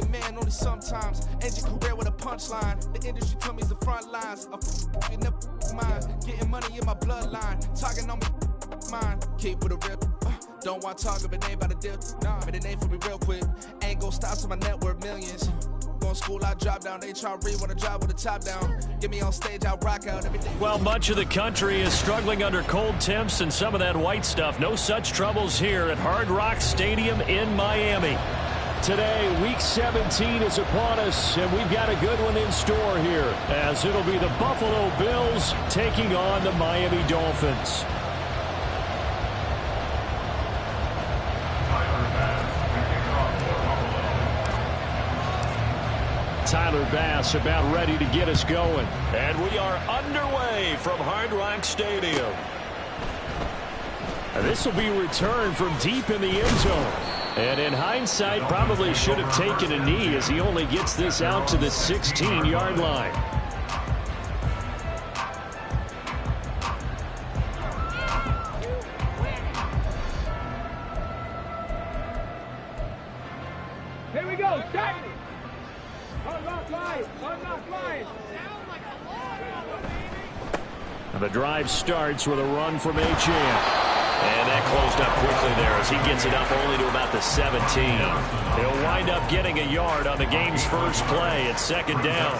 good man only sometimes. End your career with a punchline. The industry told me it's the front lines. I in the mind. Getting money in my bloodline. Talking on me mine. Keep with a rip. Don't want to talk if it ain't about a deal. Nah, made a name for me real quick. Ain't gon' stop to my net worth millions. Going school, I drop down. They try to read when I drive with the top down. Get me on stage, I'll rock out everything. Well, much of the country is struggling under cold temps and some of that white stuff. No such troubles here at Hard Rock Stadium in Miami. Today, Week 17 is upon us, and we've got a good one in store here, as it'll be the Buffalo Bills taking on the Miami Dolphins. Tyler Bass about ready to get us going. And we are underway from Hard Rock Stadium. This will be returned from deep in the end zone. And in hindsight, probably should have taken a knee as he only gets this out to the 16-yard line. Here we go, start it! Unlock line! Unlock line! And the drive starts with a run from Achane. And that closed up quickly there as he gets it up only to about the 17. He'll wind up getting a yard on the game's first play at second down.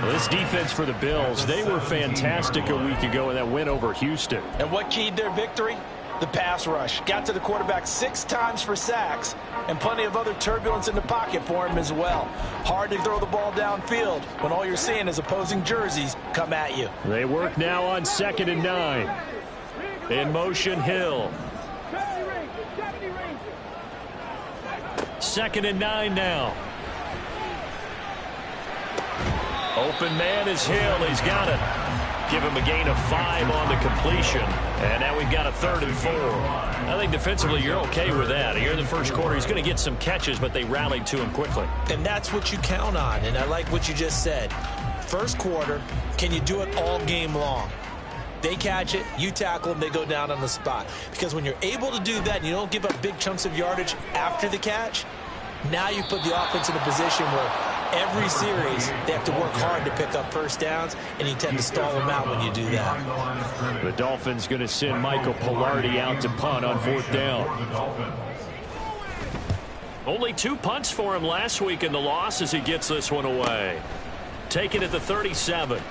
Well, this defense for the Bills, they were fantastic a week ago in that win over Houston. And what keyed their victory? The pass rush. Got to the quarterback 6 times for sacks, and plenty of other turbulence in the pocket for him as well. Hard to throw the ball downfield when all you're seeing is opposing jerseys come at you. They work now on 2nd and 9. In motion, Hill. 2nd and 9 now. Open man is Hill. He's got it. Give him a gain of 5 on the completion. And now we've got a 3rd and 4. I think defensively you're okay with that. Here in the first quarter, he's going to get some catches, but they rallied to him quickly. And that's what you count on, and I like what you just said. First quarter, can you do it all game long? They catch it, you tackle them, they go down on the spot. Because when you're able to do that and you don't give up big chunks of yardage after the catch, now you put the offense in a position where every series they have to work hard to pick up first downs, and you tend to stall them out when you do that. The Dolphins going to send Michael Pilardi out to punt on 4th down. Only 2 punts for him last week in the loss as he gets this one away. Taken at the 37.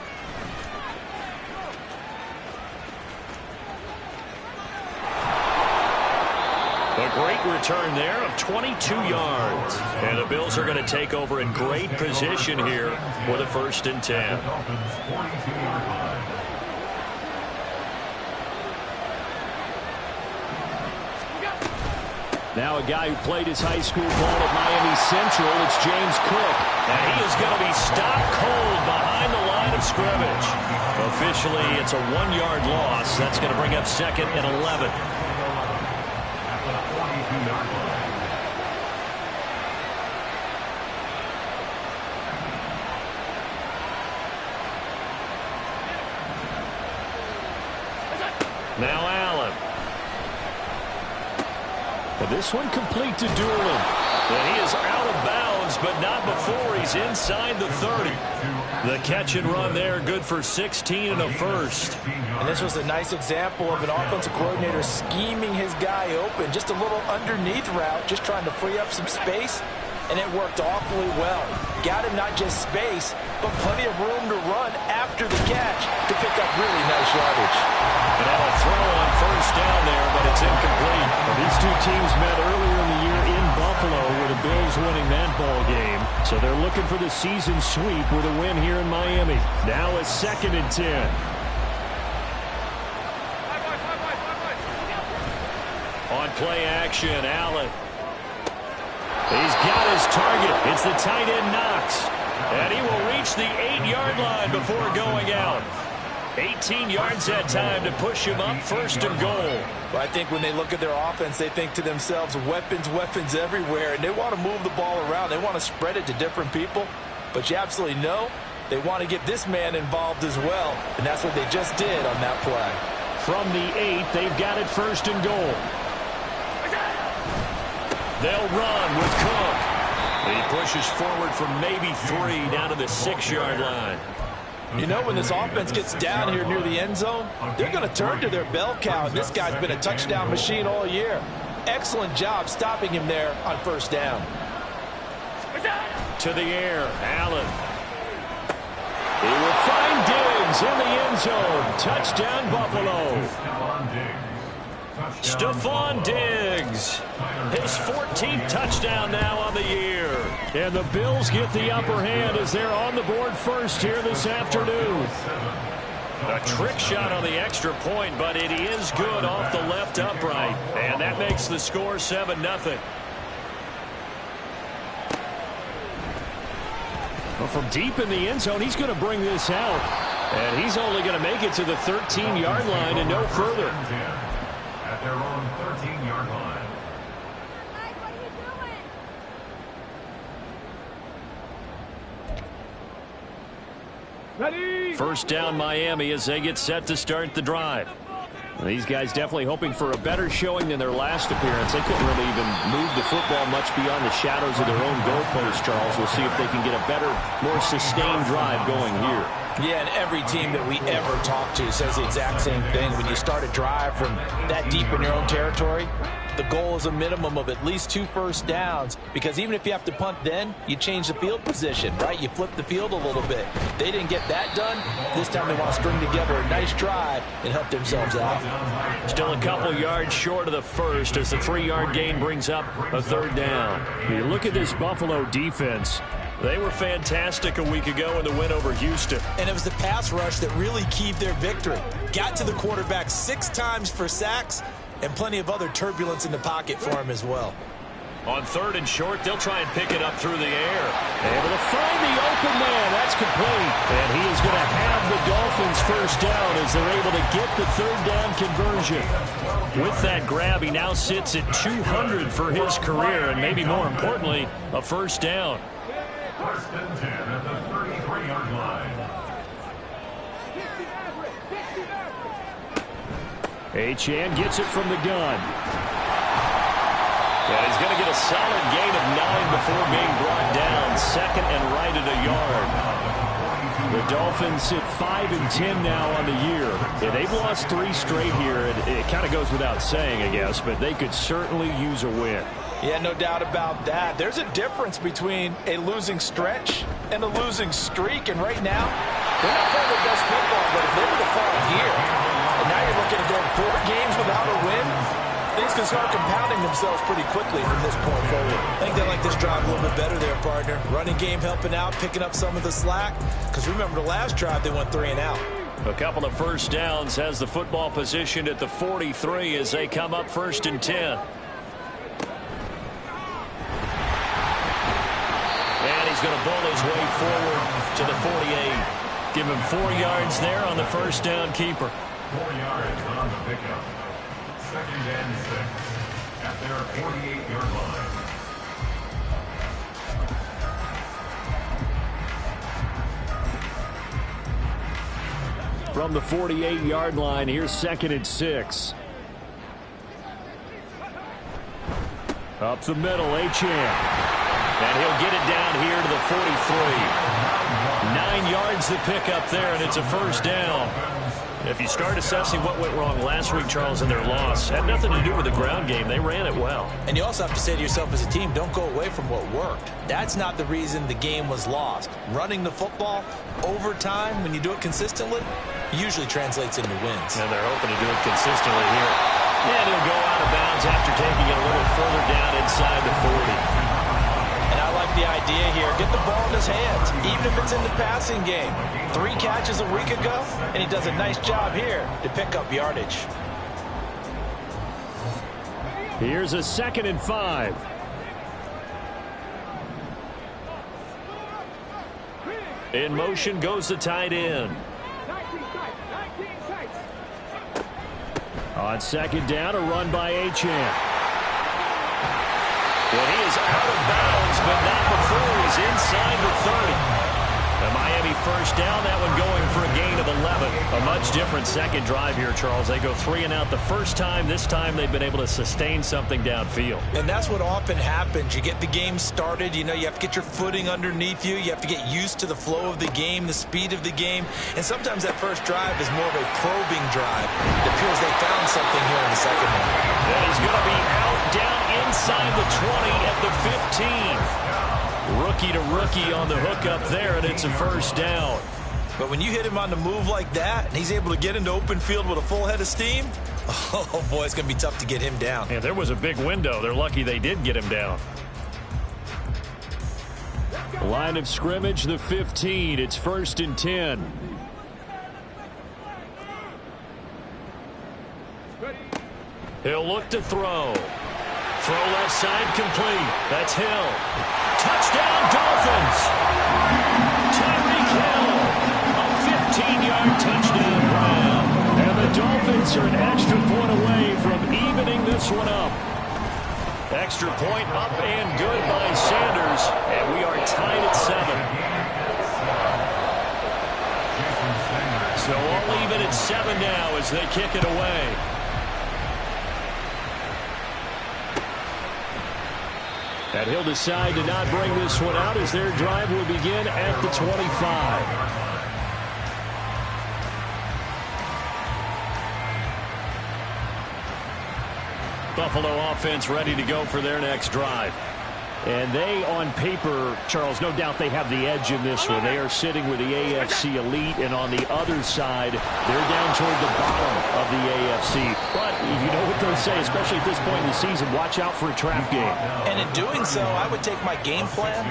A great return there of 22 yards. And the Bills are going to take over in great position here for the 1st and 10. Now a guy who played his high school ball at Miami Central, it's James Cook. And he is going to be stopped cold behind the line of scrimmage. Officially, it's a 1-yard loss. That's going to bring up 2nd and 11. Now Allen. But this one complete to Doolin. And he is out of bounds, but not before he's inside the 30. The catch and run there, good for 16 and a first. And this was a nice example of an offensive coordinator scheming his guy open. Just a little underneath route, just trying to free up some space. And it worked awfully well. Got him not just space, but plenty of room to run after the catch to pick up really nice yardage. And that'll throw on first down there, but it's incomplete. Well, these two teams met earlier in the year in Buffalo with the Bills winning that ball game. So they're looking for the season sweep with a win here in Miami. Now it's 2nd and 10. On play action, Allen. He's got his target. It's the tight end Knox. And he will reach the 8-yard line before going out. 18 yards that time to push him up 1st and goal. Well, I think when they look at their offense, they think to themselves, weapons, weapons everywhere. And they want to move the ball around. They want to spread it to different people. But you absolutely know they want to get this man involved as well. And that's what they just did on that play. From the 8, they've got it 1st and goal. They'll run with Cook. He pushes forward for maybe 3 down to the 6-yard line. You know, when this offense gets down here near the end zone, they're going to turn to their bell cow, and this guy's been a touchdown machine all year. Excellent job stopping him there on first down. To the air, Allen. He will find Diggs in the end zone. Touchdown, Buffalo. Stephon Diggs, his 14th touchdown now on the year. And the Bills get the upper hand as they're on the board first here this afternoon. A trick shot on the extra point, but it is good off the left upright. And that makes the score 7-0. Well, from deep in the end zone, he's going to bring this out. And he's only going to make it to the 13-yard line and no further. At their own 13-yard line. Ready? First down Miami as they get set to start the drive. These guys definitely hoping for a better showing than their last appearance. They couldn't really even move the football much beyond the shadows of their own goalpost, Charles. We'll see if they can get a better, more sustained drive going here. Yeah, and every team that we ever talk to says the exact same thing. When you start a drive from that deep in your own territory, the goal is a minimum of at least 2 first downs, because even if you have to punt then, you change the field position, right? You flip the field a little bit. They didn't get that done. This time they want to string together a nice drive and help themselves out. Still a couple yards short of the first as the 3-yard gain brings up a third down. You look at this Buffalo defense. They were fantastic a week ago in the win over Houston. And it was the pass rush that really keyed their victory. Got to the quarterback 6 times for sacks, and plenty of other turbulence in the pocket for him as well. On 3rd and short, they'll try and pick it up through the air. Able to find the open man. That's complete. And he is going to have the Dolphins first down as they're able to get the 3rd down conversion. With that grab, he now sits at 200 for his career, and maybe more importantly, a first down. First and 10 at the 33-yard line. Achane gets it from the gun. And he's going to get a solid gain of 9 before being brought down. 2nd and right at a yard. The Dolphins sit 5-10 now on the year. Yeah, they've lost 3 straight here. It kind of goes without saying, I guess, but they could certainly use a win. Yeah, no doubt about that. There's a difference between a losing stretch and a losing streak, and right now, they're not playing their best football, but if they were to fall here, and now you're looking at going 4 games without a win, things can start compounding themselves pretty quickly from this point forward. I think they like this drive a little bit better there, partner. Running game helping out, picking up some of the slack, because remember the last drive they went 3 and out. A couple of first downs, has the football positioned at the 43 as they come up 1st and 10. And he's going to bull his way forward to the 48. Give him 4 yards there on the first down keeper. 4 yards on the pickup. 2nd and 6 at their 48-yard line. From the 48-yard line, here's 2nd and 6. Up the middle, Achane. And he'll get it down here to the 43. 9 yards to pick up there, and it's a first down. If you start assessing what went wrong last week, Charles, in their loss, had nothing to do with the ground game. They ran it well. And you also have to say to yourself as a team, don't go away from what worked. That's not the reason the game was lost. Running the football over time, when you do it consistently, usually translates into wins. And they're hoping to do it consistently here. And he'll go out of bounds after taking it a little further down inside the 40. And I like the idea here. Get the ball in his hands, even if it's in the passing game. 3 catches a week ago, and he does a nice job here to pick up yardage. Here's a 2nd and 5. In motion goes the tight end. On 2nd down, a run by Achane. Well, he is out of bounds, but not before he's inside the 30. The Miami first down. That one going for a gain of 11. A much different second drive here, Charles. They go 3 and out the first time. This time they've been able to sustain something downfield. And that's what often happens. You get the game started. You know, you have to get your footing underneath you. You have to get used to the flow of the game, the speed of the game. And sometimes that first drive is more of a probing drive. It appears they found something here in the second one. That is going to be out down inside the 20 at the 15. Rookie to rookie on the hook up there, and it's a first down. But when you hit him on the move like that, and he's able to get into open field with a full head of steam, oh, boy, it's going to be tough to get him down. Yeah, there was a big window. They're lucky they did get him down. Line of scrimmage, the 15. It's 1st and 10. He'll look to throw. Throw left side complete. That's Hill. Touchdown, Dolphins. Tyreek Hill. A 15-yard touchdown grab. And the Dolphins are an extra point away from evening this one up. Extra point up and good by Sanders. And we are tied at 7. So all even at 7 now as they kick it away. And he'll decide to not bring this one out as their drive will begin at the 25. Buffalo offense ready to go for their next drive. And they, on paper, Charles, no doubt they have the edge in this one. They are sitting with the AFC elite, and on the other side, they're down toward the bottom of the AFC. But you know what they say, especially at this point in the season, watch out for a trap game. And in doing so, I would take my game plan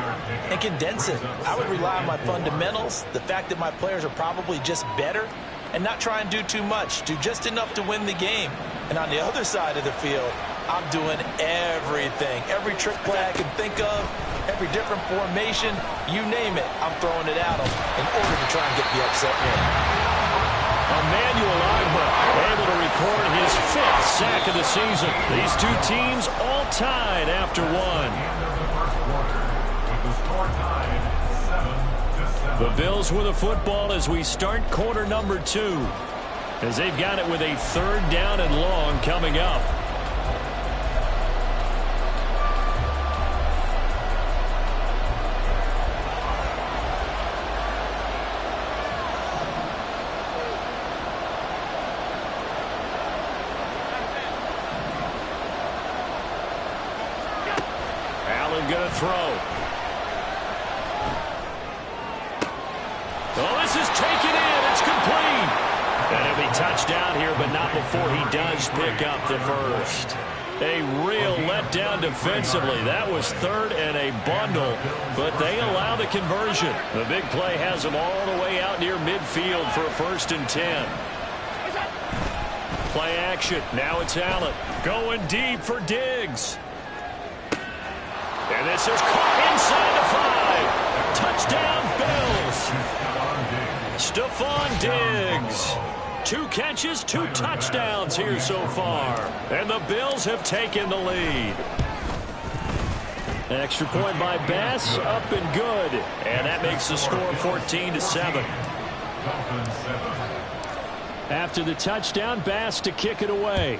and condense it. I would rely on my fundamentals, the fact that my players are probably just better, and not try and do too much. Do just enough to win the game. And on the other side of the field, I'm doing everything. Every trick play I can think of, every different formation, you name it, I'm throwing it at them in order to try and get the upset win. Emmanuel Agba able to record his 5th sack of the season. These two teams all tied after one. The Bills with a football as we start quarter number 2. As they've got it with a 3rd down and long coming up. Allen going to throw. Oh, this is taken in. It's complete. And it'll be touchdown here, but not before he does pick up the first. A real letdown defensively. That was 3rd and a bundle, but they allow the conversion. The big play has them all the way out near midfield for a 1st and 10. Play action. Now it's Allen going deep for Diggs. And this is caught inside the 5. Touchdown, Bills. Stephon Diggs. 2 catches, 2 touchdowns here so far. And the Bills have taken the lead. An extra point by Bass, up and good. And that makes the score 14-7. After the touchdown, Bass to kick it away.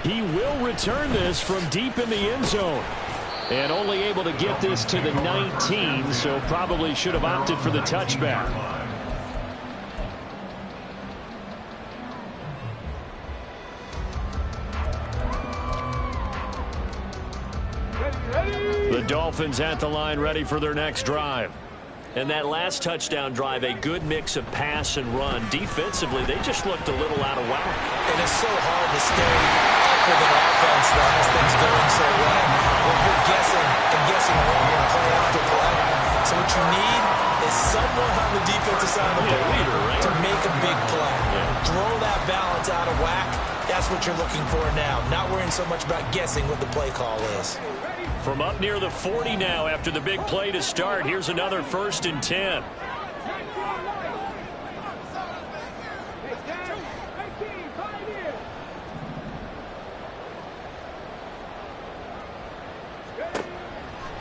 He will return this from deep in the end zone. And only able to get this to the 19, so probably should have opted for the touchback. The Dolphins at the line ready for their next drive. And that last touchdown drive, a good mix of pass and run. Defensively, they just looked a little out of whack. And it's so hard to stay up with an offense that has things going so well when you're guessing and guessing wrong play after play. So what you need is someone on the defensive side of the ball leader, right? to make a big play. Throw that balance out of whack. That's what you're looking for now. Not worrying so much about guessing what the play call is. From up near the 40 now after the big play to start. Here's another 1st and 10.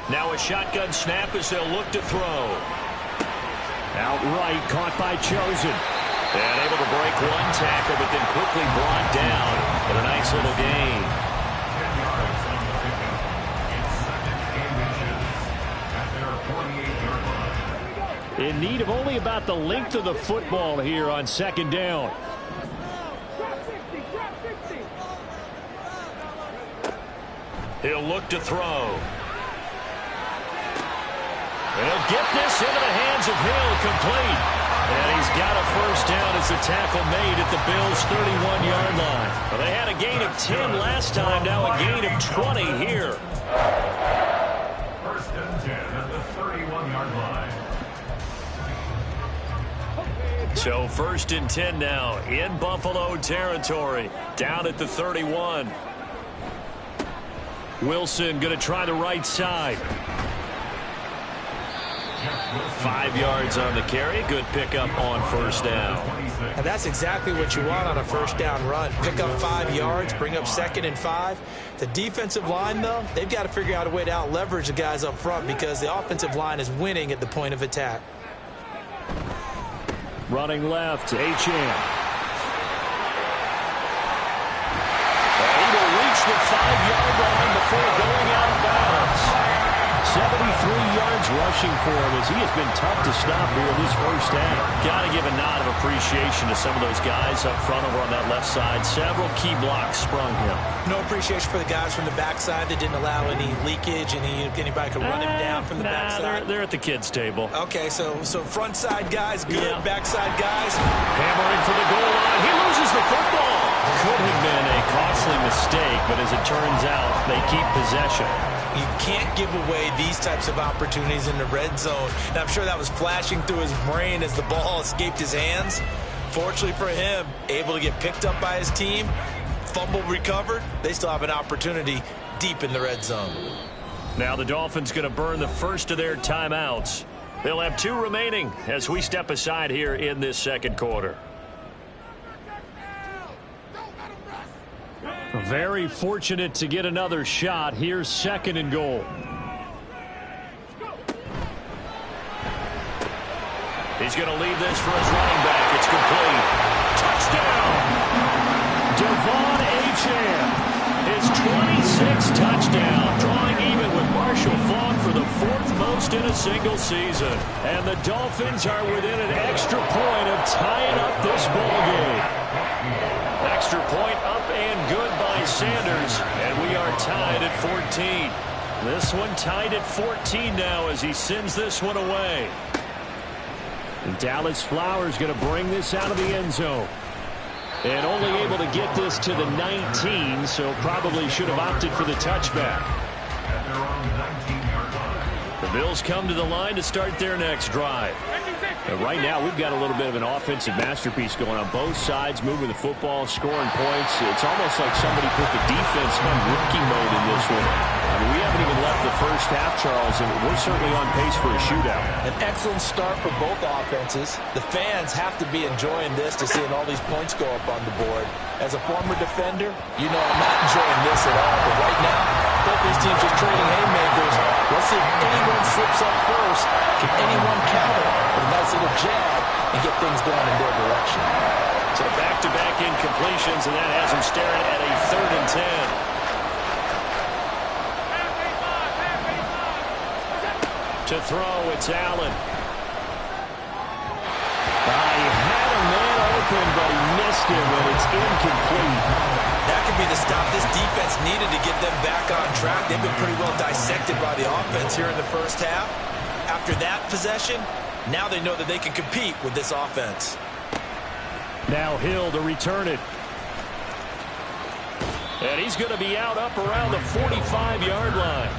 Now a shotgun snap as they'll look to throw. Outright caught by Chosen. And able to break one tackle, but then quickly brought down with a nice little gain. 10 yards on the pickup. It's 2nd and inches at their 48-yard line. In need of only about the length of the football here on 2nd down. He'll look to throw. He'll get this into the hands of Hill, complete. And he's got a first down as the tackle made at the Bills' 31-yard line. Well, they had a gain of 10 last time, now a gain of 20 here. 1st and 10 at the 31-yard line. So 1st and 10 now in Buffalo territory, down at the 31. Wilson going to try the right side. 5 yards on the carry. Good pickup on 1st down. And that's exactly what you want on a 1st down run. Pick up 5 yards, bring up 2nd and 5. The defensive line, though, they've got to figure out a way to out-leverage the guys up front because the offensive line is winning at the point of attack. Running left, Achane. Able to reach the 5-yard line before going out of bounds. 73 yards rushing for him as he has been tough to stop here in this 1st half. Got to give a nod of appreciation to some of those guys up front over on that left side. Several key blocks sprung him. No appreciation for the guys from the backside that didn't allow any leakage and anybody could run him down from the backside. They're at the kids' table. Okay, so front side guys, good. Yeah. Backside guys. Hammering for the goal line. He loses the football. Could have been a costly mistake, but as it turns out, they keep possession. You can't give away these types of opportunities in the red zone. And I'm sure that was flashing through his brain as the ball escaped his hands. Fortunately for him, able to get picked up by his team, fumble recovered. They still have an opportunity deep in the red zone. Now the Dolphins going to burn the first of their timeouts. They'll have 2 remaining as we step aside here in this 2nd quarter. Very fortunate to get another shot. Here's 2nd and goal. He's going to leave this for his running back. It's complete. Touchdown! Devon Achane. His 26th touchdown, drawing even with Marshall Faulk for the 4th most in a single season. And the Dolphins are within an extra point of tying up this ball game. Extra point up and good by Sanders, and we are tied at 14. This one tied at 14 now as he sends this one away. And Dallas Flowers going to bring this out of the end zone. And only able to get this to the 19, so probably should have opted for the touchback. At their own 19-yard line. The Bills come to the line to start their next drive. And right now, we've got a little bit of an offensive masterpiece going on both sides, moving the football, scoring points. It's almost like somebody put the defense on rookie mode in this one. I mean, we haven't even left the first half, Charles, and we're certainly on pace for a shootout. An excellent start for both offenses. The fans have to be enjoying this to seeing all these points go up on the board. As a former defender, you know I'm not enjoying this at all. But right now, both these teams just trading haymakers. Let's see if anyone slips up first. Can anyone counter with a nice little jab and get things going in their direction? So back-to-back incompletions, and that has him staring at a 3rd and 10. To throw, it's Allen. He had a man open, but he missed him, and it's incomplete. That could be the stop this defense needed to get them back on track. They've been pretty well dissected by the offense here in the first half. After that possession, now they know that they can compete with this offense. Now Hill to return it. And he's going to be out up around the 45-yard line.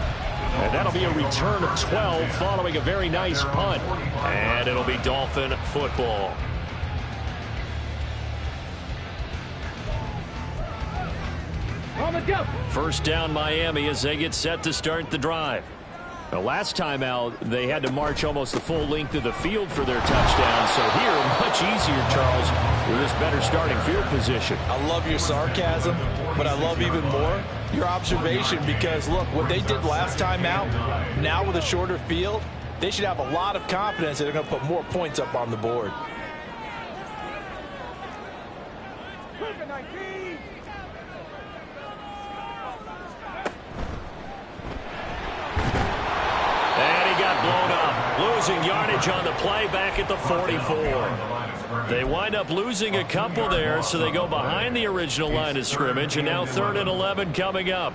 And that'll be a return of 12 following a very nice punt. And it'll be Dolphin football. First down Miami as they get set to start the drive. The last time out, they had to march almost the full length of the field for their touchdown. So here, much easier, Charles, with this better starting field position. I love your sarcasm. but I love even more your observation because, look, what they did last time out, now with a shorter field, they should have a lot of confidence that they're going to put more points up on the board. And he got blown up, losing yardage on the play back at the 44. They wind up losing a couple there, so they go behind the original line of scrimmage, and now 3rd and 11 coming up.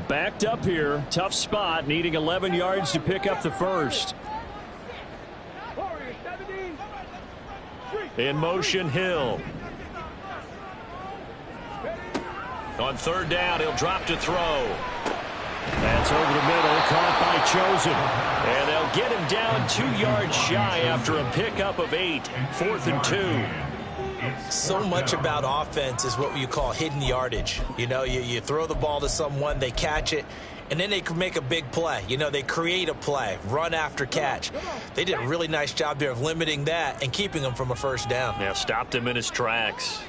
Backed up here, tough spot, needing 11 yards to pick up the first. In motion, Hill. On 3rd down, he'll drop to throw. That's over the middle, caught by Chosen. And they'll get him down 2 yards shy after a pickup of 8. 4th and 2. So much about offense is what you call hidden yardage. You know, you throw the ball to someone, they catch it, and then they can make a big play. You know, they create a play, run after catch. They did a really nice job there of limiting that and keeping him from a first down. Yeah, stopped him in his tracks.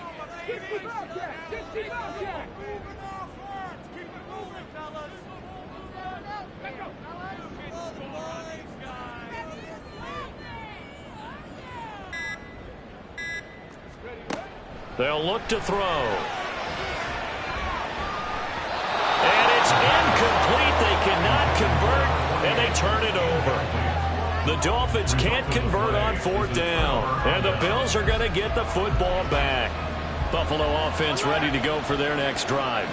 They'll look to throw. And it's incomplete. They cannot convert, and they turn it over. The Dolphins can't convert on 4th down, and the Bills are going to get the football back. Buffalo offense ready to go for their next drive.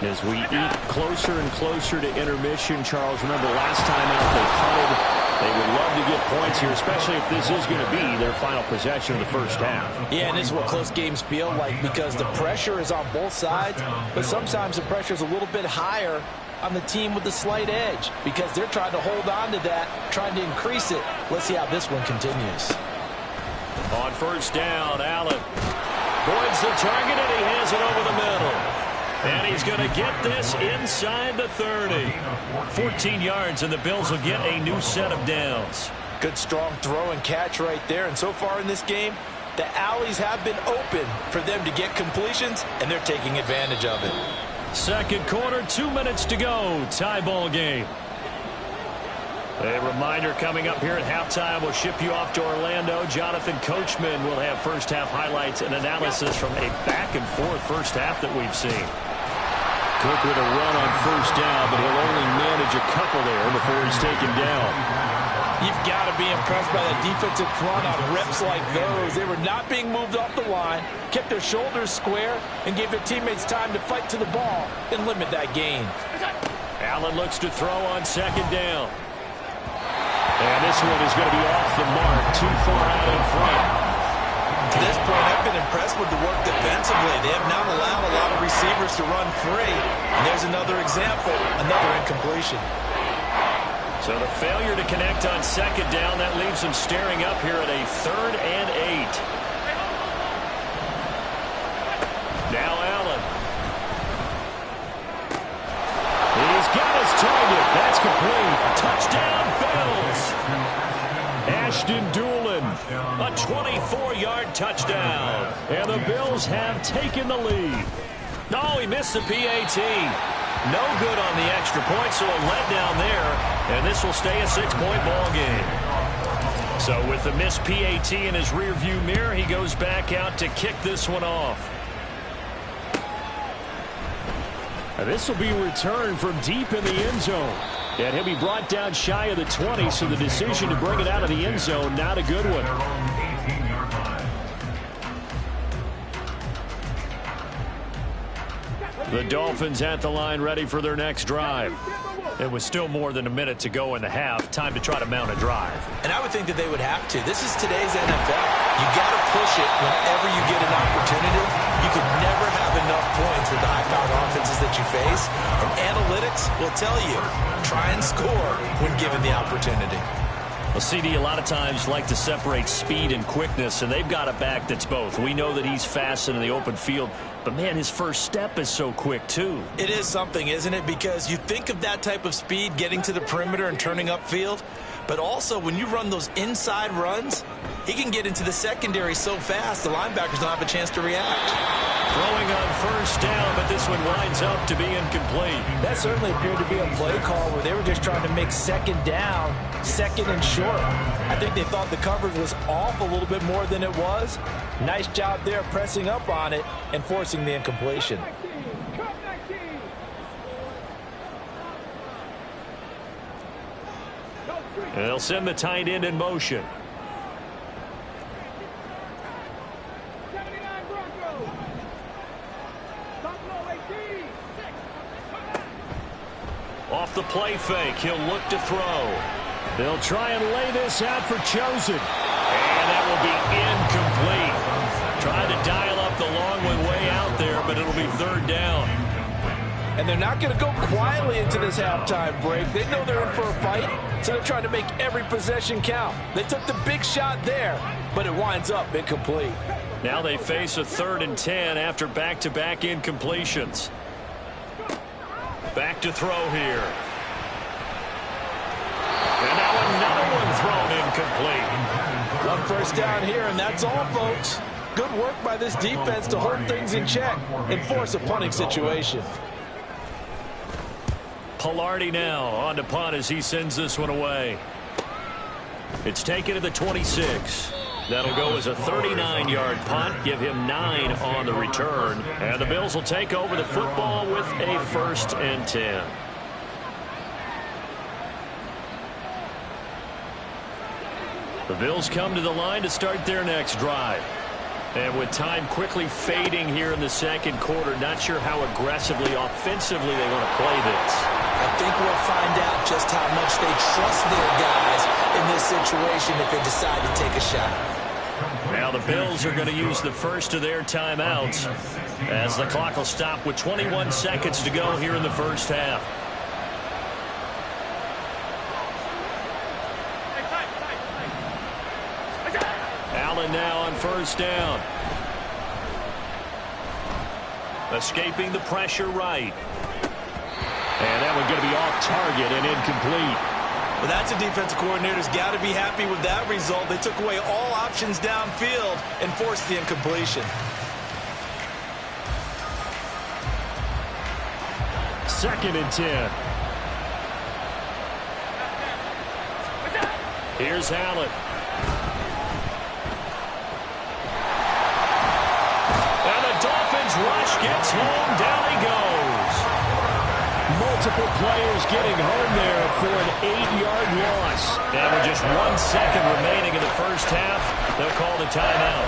As we eat closer and closer to intermission, Charles, remember last time out they punted. They would love to get points here, especially if this is going to be their final possession of the first half. Yeah, and this is what close games feel like because the pressure is on both sides, but sometimes the pressure is a little bit higher on the team with the slight edge because they're trying to hold on to that, trying to increase it. Let's see how this one continues. On 1st down, Allen points the target, and he hands it over the middle. And he's going to get this inside the 30. 14 yards, and the Bills will get a new set of downs. Good, strong throw and catch right there. And so far in this game, the alleys have been open for them to get completions, and they're taking advantage of it. 2nd quarter, 2 minutes to go. Tie ball game. A reminder coming up here at halftime. We'll ship you off to Orlando. Jonathan Coachman will have first half highlights and analysis from a back-and-forth first half that we've seen. Cook with a run on 1st down, but he'll only manage a couple there before he's taken down. You've got to be impressed by that defensive front on reps like those. They were not being moved off the line, kept their shoulders square, and gave their teammates time to fight to the ball and limit that gain. Allen looks to throw on 2nd down. And this one is going to be off the mark, too far out in front. To this point, I've been impressed with the work defensively. They have not allowed a lot of receivers to run free. And there's another example, another incompletion. So the failure to connect on 2nd down, that leaves them staring up here at a 3rd and 8. Now Allen. He's got his target. That's complete. Touchdown, Bills. Ashton Doolin, a 24-yard touchdown. And the Bills have taken the lead. No, he missed the PAT. No good on the extra point, so a letdown there. And this will stay a 6-point ball game. So with the missed PAT in his rearview mirror, he goes back out to kick this one off. And this will be returned from deep in the end zone. And he'll be brought down shy of the 20, so the decision to bring it out of the end zone, not a good one. The Dolphins at the line ready for their next drive. It was still more than a minute to go in the half. Time to try to mount a drive. And I would think that they would have to. This is today's NFL. You got to push it whenever you get an opportunity. You could never have enough points with the high-powered offenses that you face. And analytics will tell you, try and score when given the opportunity. Well, CD a lot of times like to separate speed and quickness, and they've got a back that's both. We know that he's fast in the open field, but, man, his first step is so quick, too. It is something, isn't it? Because you think of that type of speed getting to the perimeter and turning upfield, but also when you run those inside runs, he can get into the secondary so fast the linebackers don't have a chance to react. Throwing on first down, but this one winds up to be incomplete. That certainly appeared to be a play call where they were just trying to make second down, second and short. I think they thought the coverage was off a little bit more than it was. Nice job there pressing up on it and forcing the incompletion. And they'll send the tight end in motion. Off the play fake, he'll look to throw. They'll try and lay this out for Chosen. And that will be incomplete. Trying to dial up the long one way out there, but it'll be third down. And they're not going to go quietly into this halftime break. They know they're in for a fight, so they're trying to make every possession count. They took the big shot there, but it winds up incomplete. Now they face a 3rd and 10 after back-to-back incompletions. Back to throw here. And now another one thrown incomplete. One first down here, and that's all, folks. Good work by this defense to hold things in check and force a punting situation. Pilardi now on to punt as he sends this one away. It's taken to the 26. That'll go as a 39-yard punt, give him 9 on the return. And the Bills will take over the football with a 1st and 10. The Bills come to the line to start their next drive. And with time quickly fading here in the second quarter, not sure how aggressively, offensively they want to play this. I think we'll find out just how much they trust their guys in this situation if they decide to take a shot. Now the Bills are going to use the first of their timeouts as the clock will stop with 21 seconds to go here in the first half. Allen now on first down. Escaping the pressure right. And that one going to be off target and incomplete. Well, that's a defensive coordinator's got to be happy with that result. They took away all options downfield and forced the incompletion. 2nd and 10. Here's Allen. And the Dolphins rush gets home. Down he goes. Multiple players getting home there for an 8-yard loss. And with just 1 second remaining in the first half, they'll call the timeout.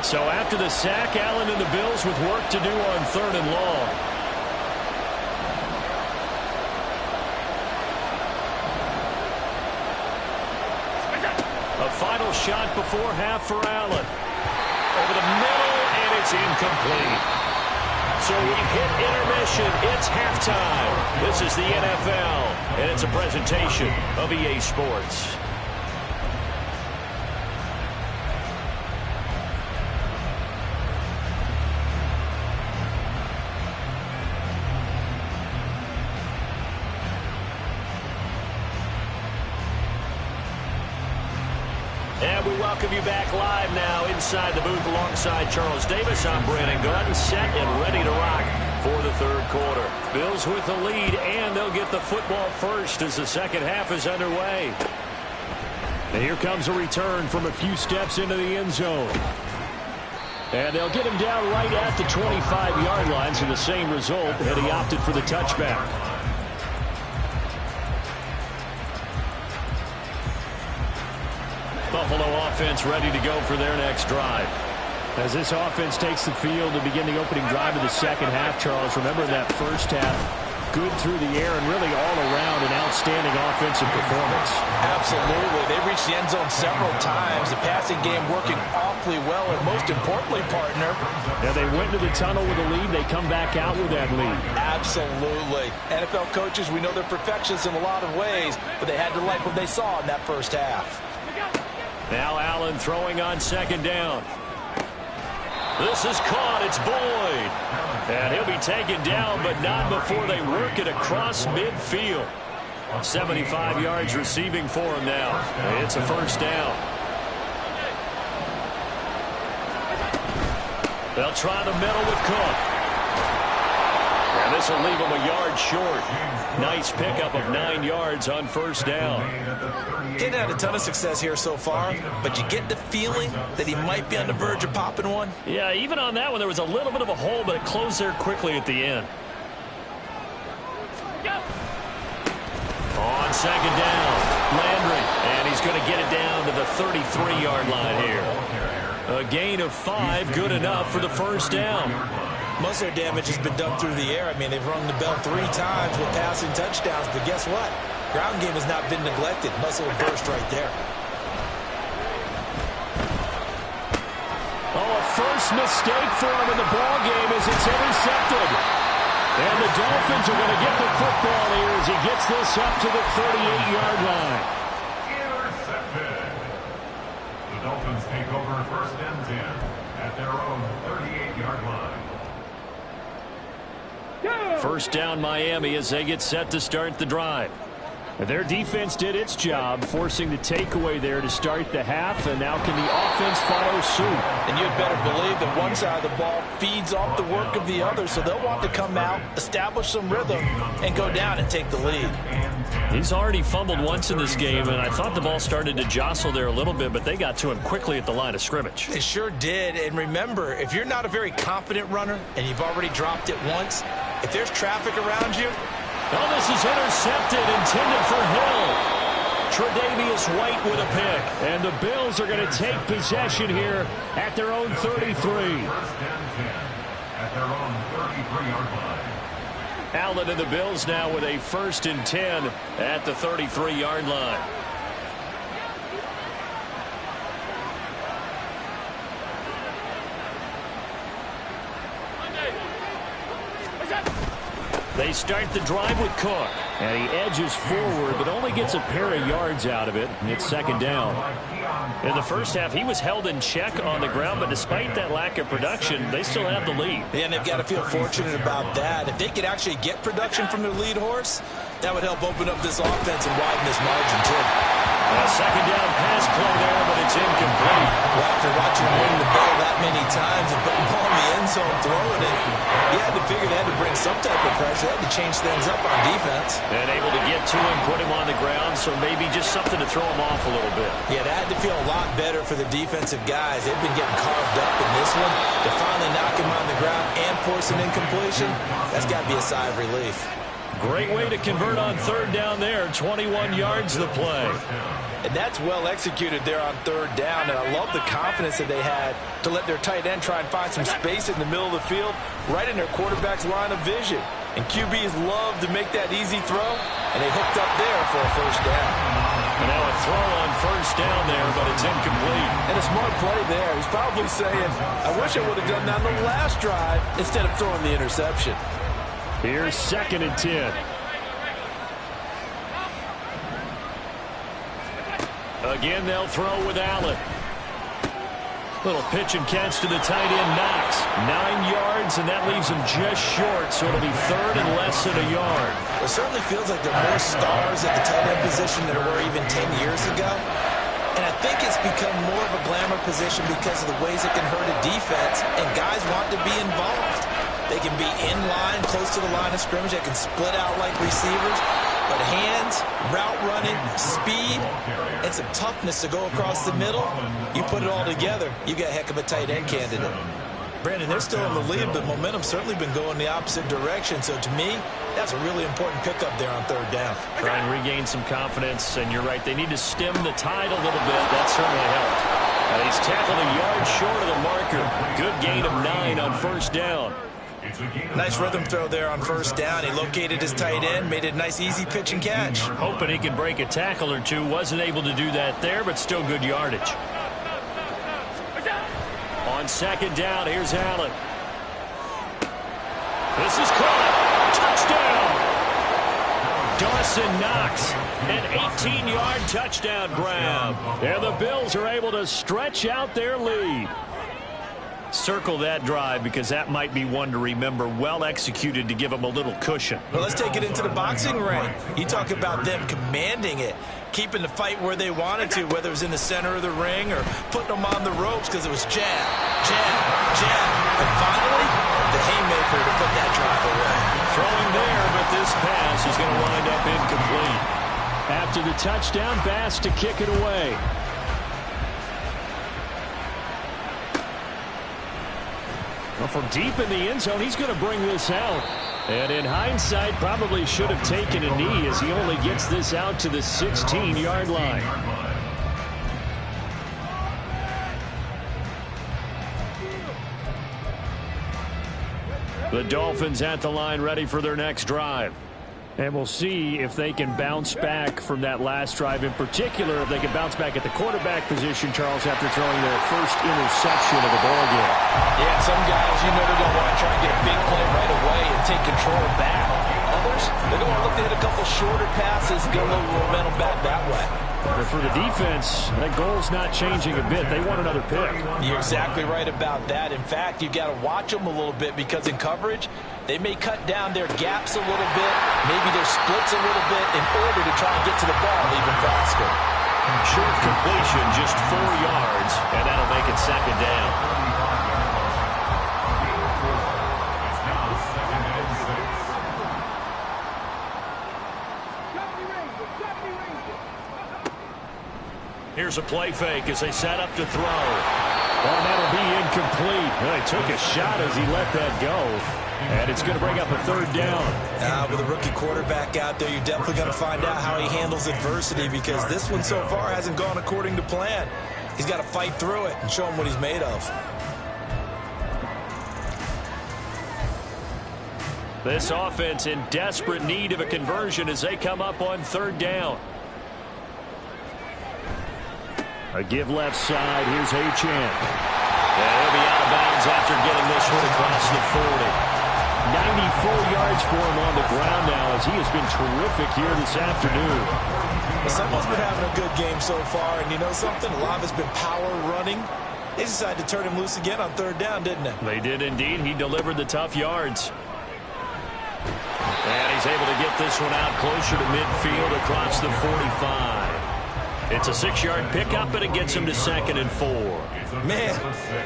So after the sack, Allen and the Bills with work to do on 3rd and long. A final shot before half for Allen. Over the middle, and it's incomplete. So we've hit intermission. It's halftime. This is the NFL, and it's a presentation of EA Sports. And we welcome you back live now inside the booth alongside Charles Davis. I'm Brandon Gordon, set and ready to rock for the 3rd quarter. Bills with the lead, and they'll get the football first as the second half is underway. And here comes a return from a few steps into the end zone. And they'll get him down right at the 25-yard line, so the same result had he opted for the touchback. Buffalo offense ready to go for their next drive. As this offense takes the field to begin the opening drive of the second half, Charles, remember that first half, good through the air and really all around an outstanding offensive performance. Absolutely. They reached the end zone several times. The passing game working awfully well, and most importantly, partner. Yeah, they went to the tunnel with a lead. They come back out with that lead. Absolutely. NFL coaches, we know they're perfectionists in a lot of ways, but they had to like what they saw in that first half. Now Allen throwing on second down. This is caught. It's Boyd. And he'll be taken down, but not before they work it across midfield. 75 yards receiving for him now. It's a first down. They'll try the middle with Cook. And this will leave him a yard short. Nice pickup of 9 yards on first down. Getting had a ton of success here so far, but you get the feeling that he might be on the verge of popping one. Yeah, even on that one, there was a little bit of a hole, but it closed there quickly at the end. On second down, Landry, and he's going to get it down to the 33-yard line here. A gain of 5, good enough for the first down. Most of their damage has been done through the air. I mean, they've rung the bell 3 times with passing touchdowns, but guess what? Ground game has not been neglected. Nice little burst right there. Oh, a first mistake for him in the ball game as it's intercepted. And the Dolphins are going to get the football here as he gets this up to the 38-yard line. Intercepted. The Dolphins take over first and 10 at their own 38-yard line. First down Miami as they get set to start the drive. Their defense did its job, forcing the takeaway there to start the half, and now can the offense follow suit? And you'd better believe that one side of the ball feeds off the work of the other, so they'll want to come out, establish some rhythm, and go down and take the lead. He's already fumbled once in this game, and I thought the ball started to jostle there a little bit, but they got to him quickly at the line of scrimmage. They sure did, and remember, if you're not a very confident runner and you've already dropped it once, if there's traffic around you, oh, this is intercepted, intended for Hill. Tre'Davious White with a pick. And the Bills are going to take possession here at their own 33. First and 10 at their own 33-yard line. Allen and the Bills now with a first and 10 at the 33-yard line. They start the drive with Cook. And he edges forward, but only gets a pair of yards out of it. And it's second down. In the first half, he was held in check on the ground, but despite that lack of production, they still have the lead. Yeah, and they've got to feel fortunate about that. If they could actually get production from their lead horse, that would help open up this offense and widen this margin, too. A second down pass play there, but it's incomplete. Well, after watching him ring the bell that many times and putting the ball in the end zone, throwing it, you had to figure they had to bring some type of pressure. They had to change things up on defense. And able to get to him, put him on the ground, so maybe just something to throw him off a little bit. Yeah, that had to feel a lot better for the defensive guys. They've been getting carved up in this one. To finally knock him on the ground and force an incompletion, that's got to be a sigh of relief. Great way to convert on third down there. 21 yards the play. And that's well executed there on third down. And I love the confidence that they had to let their tight end try and find some space in the middle of the field, right in their quarterback's line of vision. And QBs love to make that easy throw, and they hooked up there for a first down. And now a throw on first down there, but it's incomplete. And a smart play there. He's probably saying, I wish I would have done that on the last drive instead of throwing the interception. Here's second and 10. Again, they'll throw with Allen. Little pitch and catch to the tight end, Knox. 9 yards, and that leaves him just short, so it'll be third and less than a yard. It certainly feels like there are more stars at the tight end position than there were even 10 years ago. And I think it's become more of a glamour position because of the ways it can hurt a defense, and guys want to be involved. They can be in line, close to the line of scrimmage. They can split out like receivers. But hands, route running, speed, and some toughness to go across the middle, you put it all together, you got a heck of a tight end candidate. Brandon, they're still in the lead, but momentum's certainly been going the opposite direction. So to me, that's a really important pickup there on third down. Try and regain some confidence, and you're right, they need to stem the tide a little bit. That certainly helped. And he's tackled a yard short of the marker. Good gain of 9 on first down. Nice rhythm throw there on first down. He located his tight end, made it a nice easy pitch and catch. Hoping he could break a tackle or two. Wasn't able to do that there, but still good yardage. On second down, here's Allen. This is caught. Touchdown. Dawson Knox, an 18-yard touchdown grab. And the Bills are able to stretch out their lead. Circle that drive because that might be one to remember. Well executed to give them a little cushion. Well, let's take it into the boxing ring. You talk about them commanding it, keeping the fight where they wanted to, whether it was in the center of the ring or putting them on the ropes because it was jab, jab, jab. And finally, the haymaker to put that drive away. Throwing there, but this pass is going to wind up incomplete. After the touchdown, Bass to kick it away. Well, from deep in the end zone, he's going to bring this out. And in hindsight, probably should have taken a knee as he only gets this out to the 16-yard line. The Dolphins at the line ready for their next drive. And we'll see if they can bounce back from that last drive, in particular, if they can bounce back at the quarterback position, Charles, after throwing their first interception of the ball game. Yeah, some guys, you know, they're going to want to try and get a big play right away and take control back. Others, they're going to look to hit a couple shorter passes, get a little momentum back that way. But for the defense, that goal's not changing a bit. They want another pick. You're exactly right about that. In fact, you've got to watch them a little bit because in coverage, they may cut down their gaps a little bit, maybe their splits a little bit in order to try and get to the ball even faster. Short completion, just 4 yards, and that'll make it second down. Here's a play fake as they set up to throw. And that'll be incomplete. Well, he took a shot as he let that go. And it's going to bring up a third down. With a rookie quarterback out there, you're definitely going to find out how he handles adversity because this one so far hasn't gone according to plan. He's got to fight through it and show him what he's made of. This offense in desperate need of a conversion as they come up on third down. A give left side. Here's Achane. And he'll be out of bounds after getting this one across the 40. 94 yards for him on the ground now as he has been terrific here this afternoon. Well, someone's been having a good game so far, and you know something? A lot of it's been power running. They decided to turn him loose again on third down, didn't they? They did indeed. He delivered the tough yards. And he's able to get this one out closer to midfield across the 45. It's a 6-yard pickup, and it gets him to 2nd and 4. Man,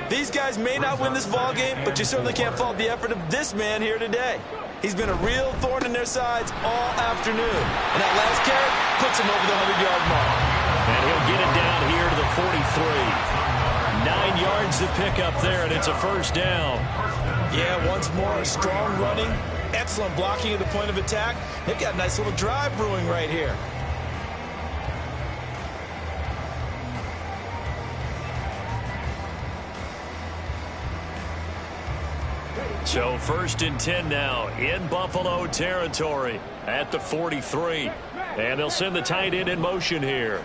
these guys may not win this ball game, but you certainly can't fault the effort of this man here today. He's been a real thorn in their sides all afternoon. And that last carry puts him over the 100-yard mark. And he'll get it down here to the 43. 9 yards to pick up there, and it's a first down. Yeah, once more, strong running, excellent blocking at the point of attack. They've got a nice little drive brewing right here. So 1st and 10 now in Buffalo territory at the 43. And they'll send the tight end in motion here.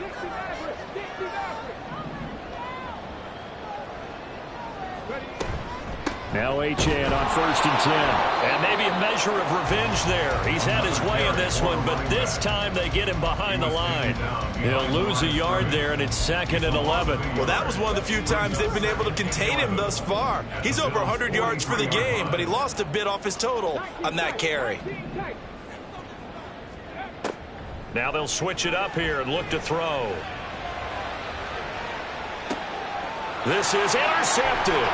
Now Achane on 1st and 10. And maybe a measure of revenge there. He's had his way in this one, but this time they get him behind the line. He'll lose a yard there, and it's 2nd and 11. Well, that was one of the few times they've been able to contain him thus far. He's over 100 yards for the game, but he lost a bit off his total on that carry. Now they'll switch it up here and look to throw. This is intercepted.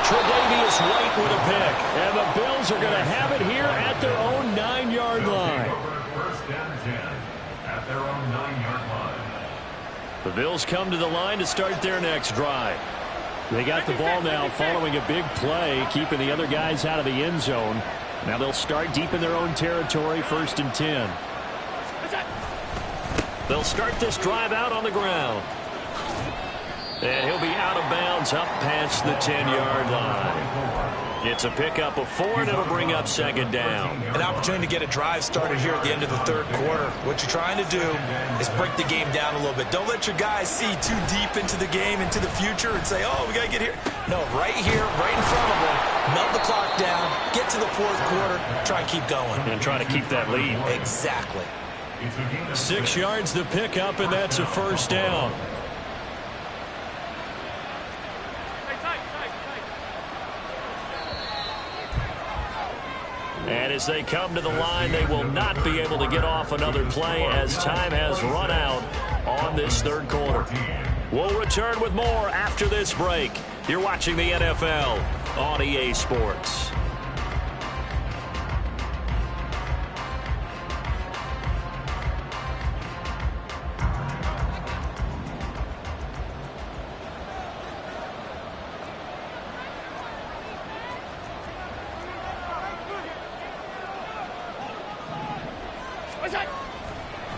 Tre'Davious White with a pick. And the Bills are going to have it here at their own 9-yard line. First and 10 at their own 9-yard line. The Bills come to the line to start their next drive. They got the ball now following a big play, keeping the other guys out of the end zone. Now they'll start deep in their own territory, 1st and 10. They'll start this drive out on the ground. And he'll be out of bounds up past the 10-yard line. It's a pickup of 4, and it'll bring up second down. An opportunity to get a drive started here at the end of the third quarter. What you're trying to do is break the game down a little bit. Don't let your guys see too deep into the game, into the future, and say, oh, we got to get here. No, right here, right in front of them, melt the clock down, get to the fourth quarter, try and keep going. And try to keep that lead. Exactly. 6 yards the pickup, and that's a first down. And as they come to the line, they will not be able to get off another play as time has run out on this third quarter. We'll return with more after this break. You're watching the NFL on EA Sports.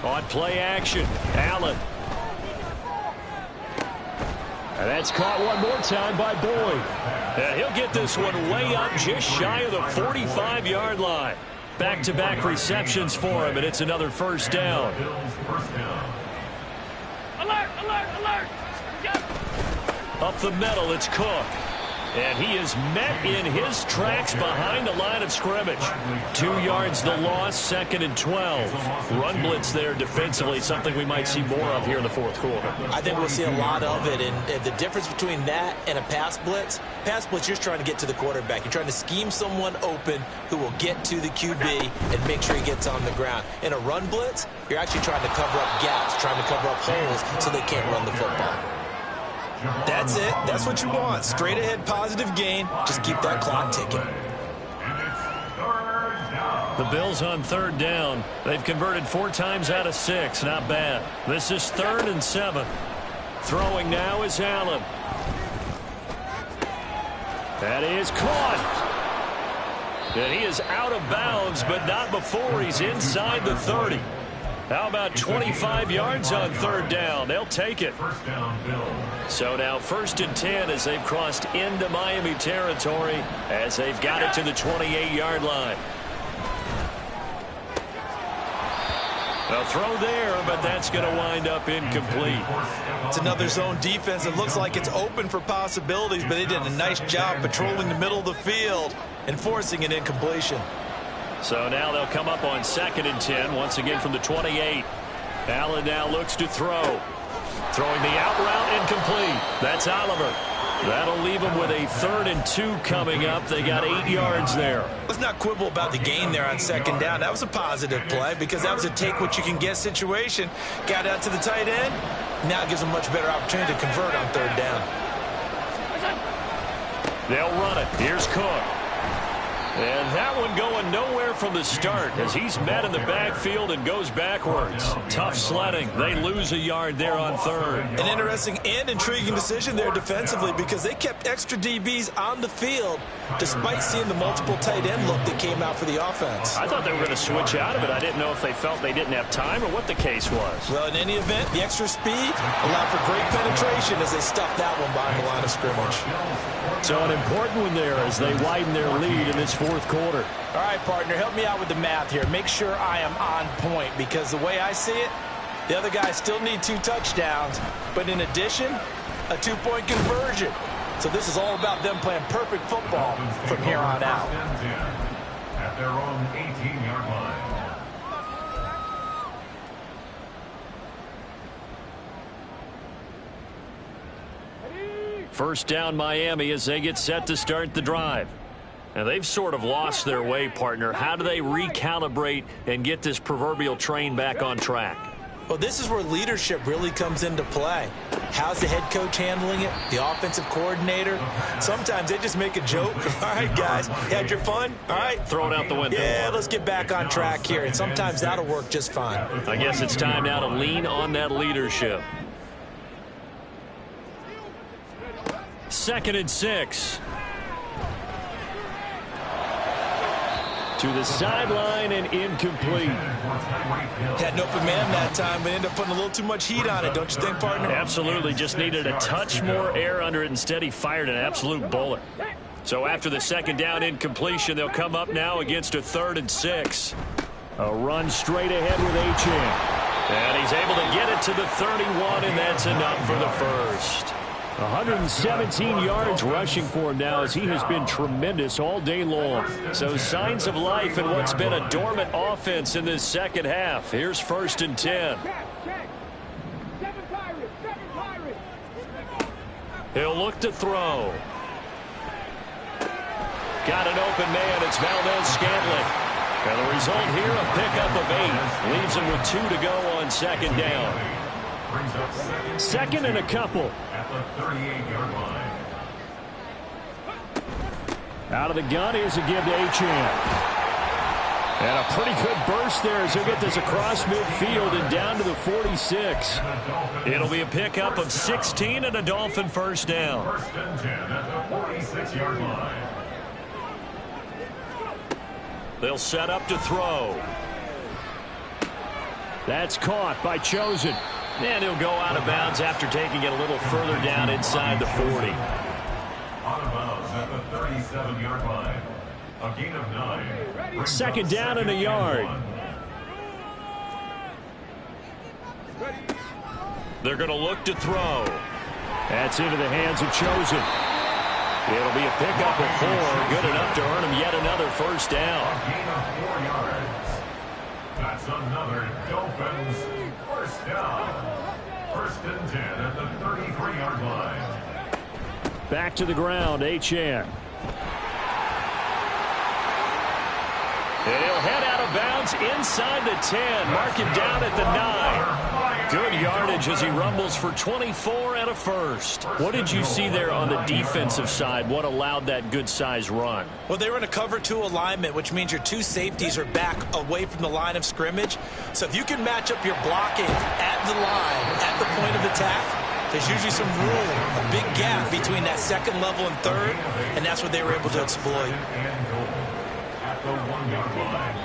On play action, Allen. And that's caught one more time by Boyd. And he'll get this one way up just shy of the 45-yard line. Back-to-back receptions for him, and it's another first down. Alert, alert, alert. Up the middle, it's Cook. And he is met in his tracks behind the line of scrimmage. 2 yards the loss, 2nd and 12. Run blitz there defensively, something we might see more of here in the fourth quarter. I think we'll see a lot of it. And the difference between that and a pass blitz, you're just trying to get to the quarterback. You're trying to scheme someone open who will get to the QB and make sure he gets on the ground. In a run blitz, you're actually trying to cover up gaps, trying to cover up holes so they can't run the football. That's it. That's what you want. Straight ahead, positive gain. Just keep that clock ticking. The Bills on third down. They've converted 4 times out of 6. Not bad. This is 3rd and 7. Throwing now is Allen. That is caught. And he is out of bounds, but not before he's inside the 30. How about 25 yards on third down? They'll take it. So now 1st and 10 as they've crossed into Miami territory as they've got it to the 28-yard line. A throw there, but that's going to wind up incomplete. It's another zone defense. It looks like it's open for possibilities, but they did a nice job patrolling the middle of the field and forcing an incompletion. So now they'll come up on 2nd and 10, once again from the 28. Allen now looks to throw. Throwing the out route, incomplete. That's Oliver. That'll leave them with a 3rd and 2 coming up. They got 8 yards there. Let's not quibble about the gain there on 2nd down. That was a positive play because that was a take-what-you-can-get situation. Got out to the tight end. Now it gives them a much better opportunity to convert on 3rd down. They'll run it. Here's Cook. And that one going nowhere from the start as he's met in the backfield and goes backwards. Tough sledding. They lose a yard there on 3rd. An interesting and intriguing decision there defensively because they kept extra DBs on the field despite seeing the multiple tight end look that came out for the offense. I thought they were going to switch out of it. I didn't know if they felt they didn't have time or what the case was. Well, in any event, the extra speed allowed for great penetration as they stuffed that one behind the line of scrimmage. So an important one there as they widen their lead in this fourth quarter. All right, partner, help me out with the math here. Make sure I am on point because the way I see it, the other guys still need 2 touchdowns, but in addition, a 2-point conversion. So this is all about them playing perfect football from here on out. At their own 18-yard line. First down Miami as they get set to start the drive. And they've sort of lost their way, partner. How do they recalibrate and get this proverbial train back on track? Well, this is where leadership really comes into play. How's the head coach handling it? The offensive coordinator? Sometimes they just make a joke. All right, guys, had your fun? All right. Throw it out the window. Yeah, let's get back on track here. And sometimes that'll work just fine. I guess it's time now to lean on that leadership. 2nd and 6. To the sideline and incomplete. Had an open man that time, but ended up putting a little too much heat on it, don't you think, partner? Absolutely. Just needed a touch more air under it. Instead, he fired an absolute bullet. So after the second down incompletion, they'll come up now against a 3rd and 6. A run straight ahead with Achane. And he's able to get it to the 31, and that's enough for the first. 117 yards rushing for him now as he has been tremendous all day long. So signs of life in what's been a dormant offense in this second half. Here's 1st and 10. He'll look to throw. Got an open man. It's Valdez-Scantling. And the result here, a pickup of 8. Leaves him with 2 to go on 2nd down. 2nd and a couple. At the 38-yard line. Out of the gun, here's a give to Achane. And a pretty good burst there as he'll get this across midfield and down to the 46. It'll be a pickup of 16 and a Dolphin first down. 1st and 10 at the 46-yard line. They'll set up to throw. That's caught by Chosen. And he'll go out of bounds after taking it a little further down inside the 40. Out of bounds at the 37-yard line. A gain of 9. 2nd down and a yard. They're going to look to throw. That's into the hands of Chosen. It'll be a pickup of 4. Good enough to earn him yet another first down. A gain of 4 yards. That's another Dolphins first down. 1st and 10 at the 33-yard line. Back to the ground, Achane. And he'll head out of bounds inside the 10. Mark him down at the 9. Good yardage as he rumbles for 24 and a first. What did you see there on the defensive side? What allowed that good-sized run? Well, they were in a cover 2 alignment, which means your 2 safeties are back away from the line of scrimmage. So if you can match up your blocking at the line, at the point of attack, there's usually some room, a big gap between that 2nd level and 3rd, and that's what they were able to exploit. At the 1-yard line.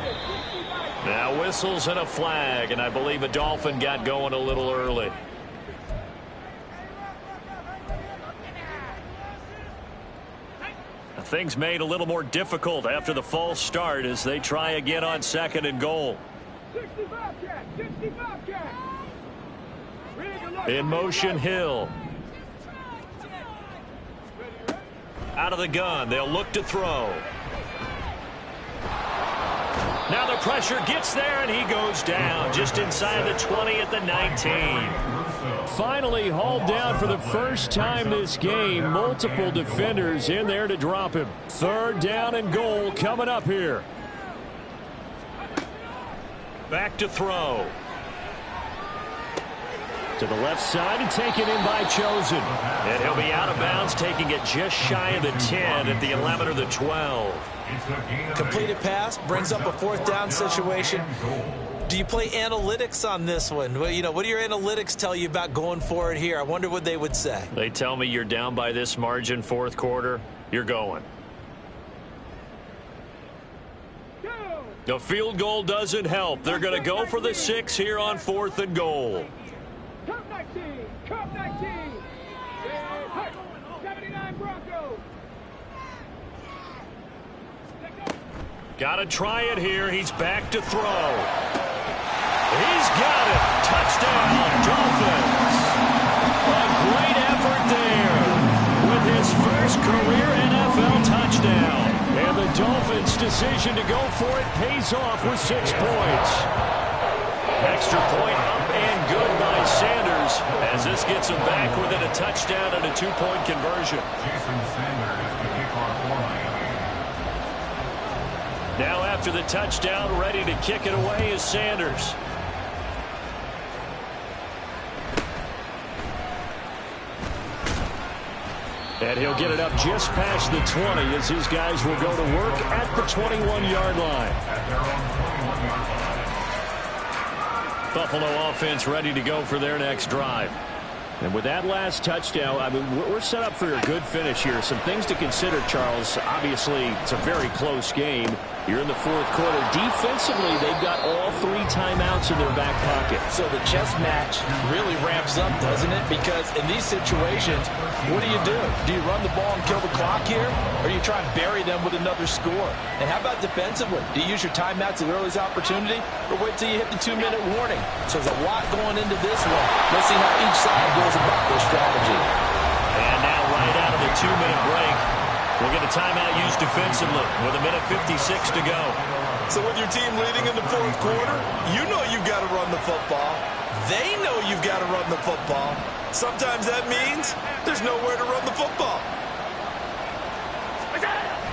Now whistles and a flag, and I believe a Dolphin got going a little early. Things made a little more difficult after the false start as they try again on 2nd and goal. In motion, Hill. Out of the gun, they'll look to throw. Now the pressure gets there, and he goes down just inside the 20 at the 19. Finally hauled down for the first time this game. Multiple defenders in there to drop him. 3rd down and goal coming up here. Back to throw. To the left side and taken in by Chosen. And he'll be out of bounds, taking it just shy of the 10 at the 11 or the 12. Completed pass brings up a 4th down situation. Do you play analytics on this one? Well, you know, what do your analytics tell you about going forward here? I wonder what they would say. They tell me you're down by this margin 4th quarter. You're going. The field goal doesn't help. They're going to go for the 6 here on 4th and goal. Cup 19, Cup 19. 79 Broncos. Got to try it here. He's back to throw. He's got it. Touchdown, Dolphins. A great effort there with his first career NFL touchdown. And the Dolphins' decision to go for it pays off with 6 points. Extra point up and good by Sanders as this gets him back within a touchdown and a 2-point conversion. Jason Sanders to kick off for Miami. Now after the touchdown, ready to kick it away is Sanders. And he'll get it up just past the 20 as his guys will go to work at the 21-yard line. At their own 21-yard line. Buffalo offense ready to go for their next drive. And with that last touchdown, I mean, we're set up for a good finish here. Some things to consider, Charles. Obviously, it's a very close game. You're in the fourth quarter. Defensively, they've got all 3 timeouts in their back pocket. So the chess match really ramps up, doesn't it? Because in these situations, what do? Do you run the ball and kill the clock here? Or do you try and bury them with another score? And how about defensively? Do you use your timeouts at the earliest opportunity? Or wait till you hit the 2-minute warning? So there's a lot going into this one. Let's see how each side goes about their strategy. And now right out of the 2-minute break, we'll get a timeout used defensively with 1:56 to go. So with your team leading in the fourth quarter, you know you've got to run the football. They know you've got to run the football. Sometimes that means there's nowhere to run the football.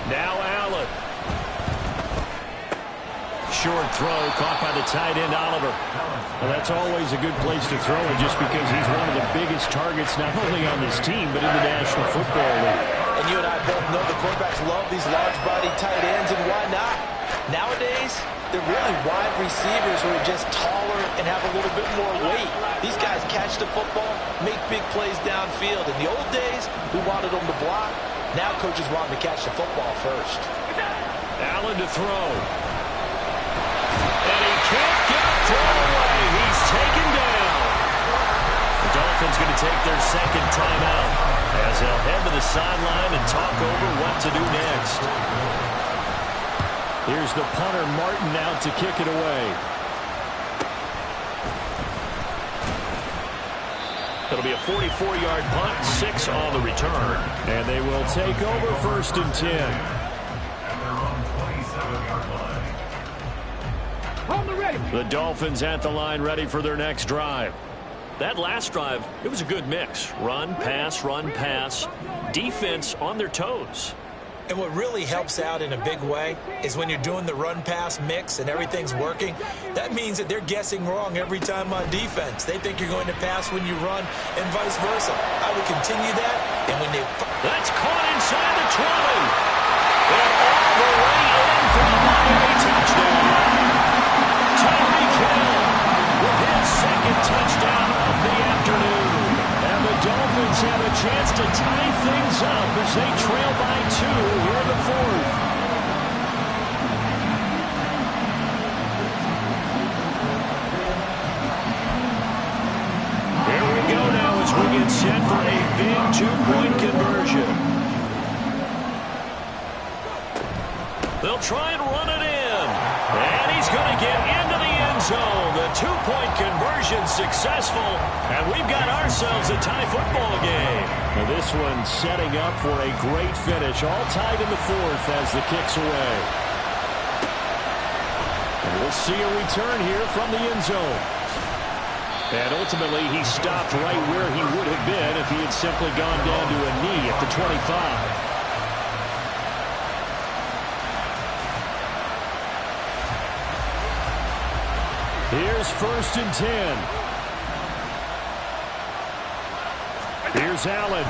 Now Allen. Short throw caught by the tight end, Oliver. Well, that's always a good place to throw it just because he's one of the biggest targets not only on this team but in the National Football League. And you and I both know the quarterbacks love these large-bodied tight ends, and why not? Nowadays, they're really wide receivers who are just taller and have a little bit more weight. These guys catch the football, make big plays downfield. In the old days, we wanted them to block. Now coaches want them to catch the football first. Allen to throw. And he can't get a throw away. He's taken down. The Dolphins going to take their second timeout as they'll head to the sideline and talk over what to do next. Here's the punter, Martin, out to kick it away. It'll be a 44-yard punt, 6 on the return. And they will take over 1st and 10. And they're on 27-yard line. Hold the ready. The Dolphins at the line ready for their next drive. That last drive, it was a good mix. Run, pass, defense on their toes. And what really helps out in a big way is when you're doing the run-pass mix and everything's working, that means that they're guessing wrong every time on defense. They think you're going to pass when you run and vice versa. I would continue that, and when they... That's caught inside the 20. And all the way in for a Miami touchdown. Tyreek Hill with his second touchdown of the afternoon. And the Dolphins have a chance to tie things up as they trail by 2 here in the fourth. Here we go now as we get set for a big 2-point conversion. They'll try and run it in. And he's going to get into the end zone. The 2-point conversion successful. And we've got ourselves a tie football game. Now this one setting up for a great finish. All tied in the fourth as the kick's away. And we'll see a return here from the end zone. And ultimately, he stopped right where he would have been if he had simply gone down to a knee at the 25. Here's 1st and 10. Here's Allen.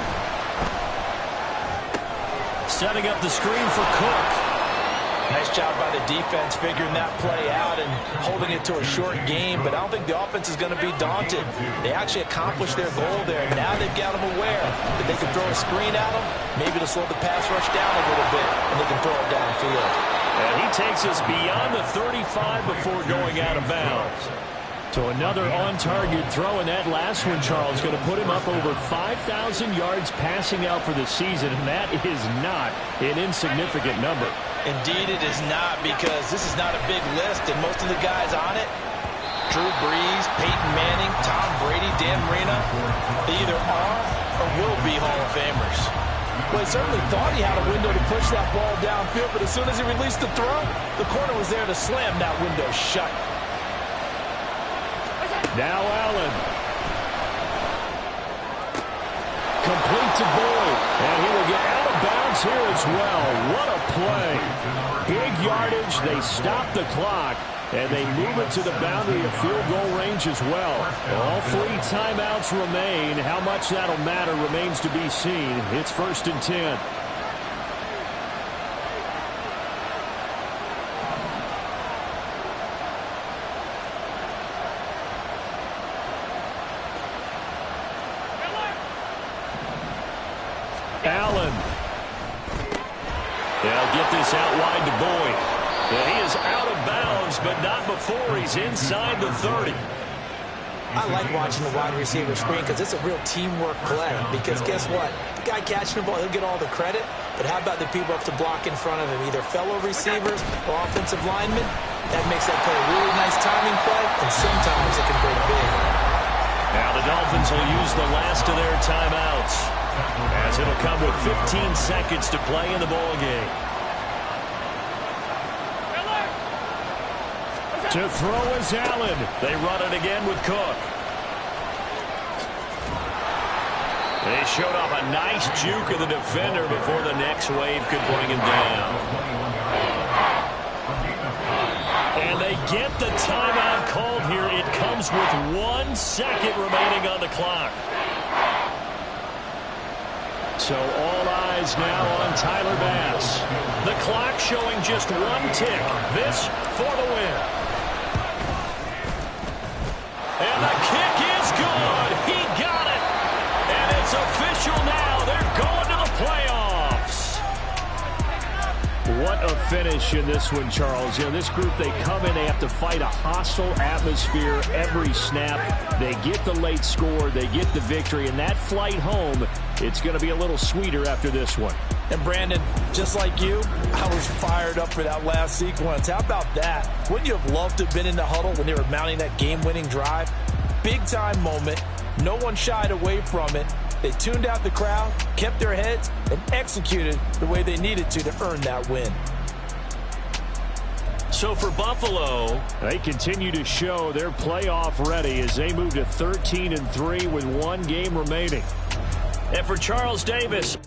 Setting up the screen for Cook. Nice job by the defense figuring that play out and holding it to a short game, but I don't think the offense is going to be daunted. They actually accomplished their goal there. Now they've got them aware that they can throw a screen at them, maybe to slow the pass rush down a little bit, and they can throw it downfield. And he takes us beyond the 35 before going out of bounds. So another on-target throw, and that last one, Charles, going to put him up over 5,000 yards passing out for the season, and that is not an insignificant number. Indeed it is not, because this is not a big list, and most of the guys on it, Drew Brees, Peyton Manning, Tom Brady, Dan Marino, they either are or will be Hall of Famers. Well, he certainly thought he had a window to push that ball downfield, but as soon as he released the throw, the corner was there to slam that window shut. Now Allen. Complete to Boyd. And he will get out of bounds here as well. What a play. Big yardage. They stop the clock. And they move it to the boundary of field goal range as well. All 3 timeouts remain. How much that'll matter remains to be seen. It's 1st and 10. get this out wide to Boyd. Yeah, he is out of bounds, but not before he's inside the 30. I like watching the wide receiver screen because it's a real teamwork play. Because guess what? The guy catching the ball, he'll get all the credit. But how about the people up to block in front of him, either fellow receivers or offensive linemen? That makes that play a really nice timing play, and sometimes it can break big. Now the Dolphins will use the last of their timeouts, as it'll come with 15 seconds to play in the ball game. To throw is Allen. They run it again with Cook. They showed off a nice juke of the defender before the next wave could bring him down. And they get the timeout called here. It comes with 1 second remaining on the clock. So all eyes now on Tyler Bass. The clock showing just 1 tick. This for the win. And the kick is good. He got it. And it's official now. They're going to the playoffs. What a finish in this one, Charles. You know, this group, they come in, they have to fight a hostile atmosphere every snap. They get the late score, they get the victory, and that flight home, it's going to be a little sweeter after this one. And Brandon, just like you, I was fired up for that last sequence. How about that? Wouldn't you have loved to have been in the huddle when they were mounting that game-winning drive? Big-time moment. No one shied away from it. They tuned out the crowd, kept their heads, and executed the way they needed to earn that win. So for Buffalo, they continue to show they're playoff ready as they move to 13-3 with 1 game remaining. and for Charles Davis,